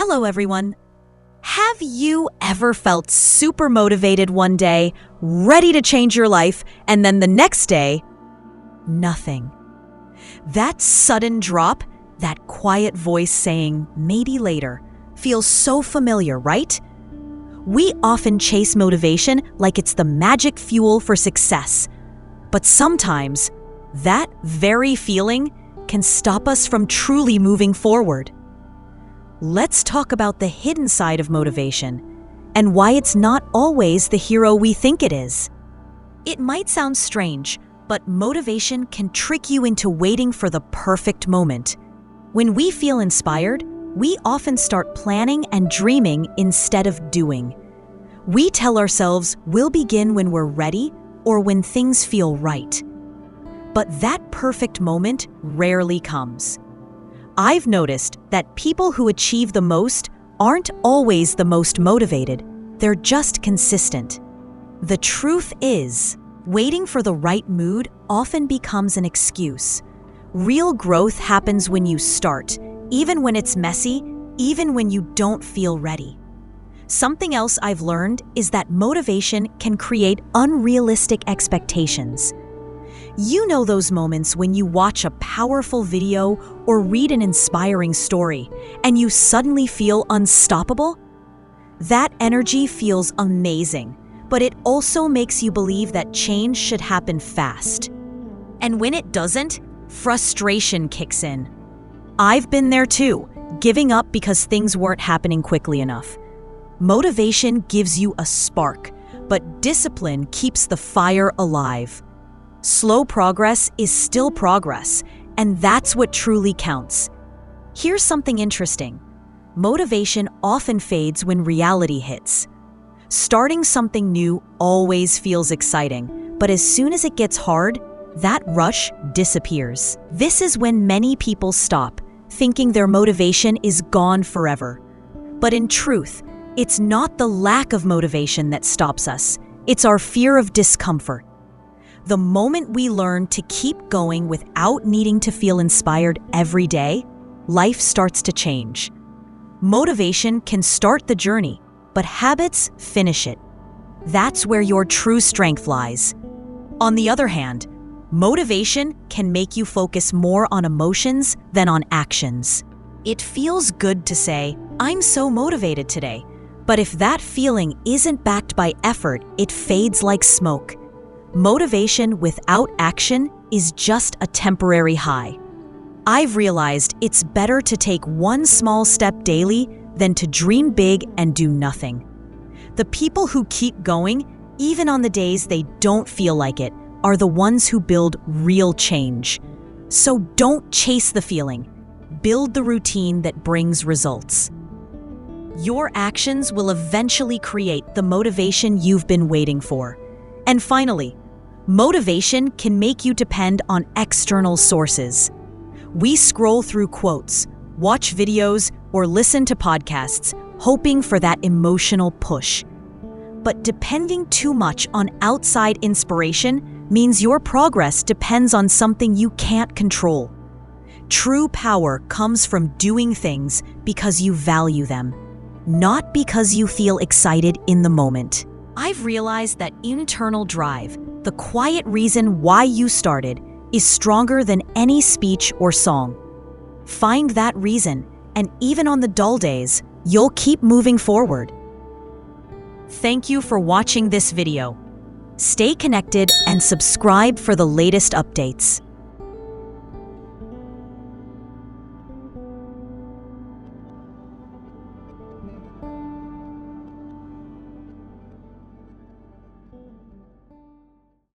Hello everyone. Have you ever felt super motivated one day, ready to change your life, and then the next day, nothing? That sudden drop, that quiet voice saying, maybe later, feels so familiar, right? We often chase motivation like it's the magic fuel for success. But sometimes, that very feeling can stop us from truly moving forward. Let's talk about the hidden side of motivation and why it's not always the hero we think it is. It might sound strange, but motivation can trick you into waiting for the perfect moment. When we feel inspired, we often start planning and dreaming instead of doing. We tell ourselves we'll begin when we're ready or when things feel right. But that perfect moment rarely comes. I've noticed that people who achieve the most aren't always the most motivated. They're just consistent. The truth is, waiting for the right mood often becomes an excuse. Real growth happens when you start, even when it's messy, even when you don't feel ready. Something else I've learned is that motivation can create unrealistic expectations. You know those moments when you watch a powerful video or read an inspiring story and you suddenly feel unstoppable? That energy feels amazing, but it also makes you believe that change should happen fast. And when it doesn't, frustration kicks in. I've been there too, giving up because things weren't happening quickly enough. Motivation gives you a spark, but discipline keeps the fire alive. Slow progress is still progress, and that's what truly counts. Here's something interesting. Motivation often fades when reality hits. Starting something new always feels exciting, but as soon as it gets hard, that rush disappears. This is when many people stop, thinking their motivation is gone forever. But in truth, it's not the lack of motivation that stops us, it's our fear of discomfort. The moment we learn to keep going without needing to feel inspired every day, life starts to change. Motivation can start the journey, but habits finish it. That's where your true strength lies. On the other hand, motivation can make you focus more on emotions than on actions. It feels good to say, "I'm so motivated today," but if that feeling isn't backed by effort, it fades like smoke. Motivation without action is just a temporary high. I've realized it's better to take one small step daily than to dream big and do nothing. The people who keep going, even on the days they don't feel like it, are the ones who build real change. So don't chase the feeling. Build the routine that brings results. Your actions will eventually create the motivation you've been waiting for. And finally, motivation can make you depend on external sources. We scroll through quotes, watch videos, or listen to podcasts, hoping for that emotional push. But depending too much on outside inspiration means your progress depends on something you can't control. True power comes from doing things because you value them, not because you feel excited in the moment. I've realized that internal drive, the quiet reason why you started, is stronger than any speech or song. Find that reason, and even on the dull days, you'll keep moving forward. Thank you for watching this video. Stay connected and subscribe for the latest updates.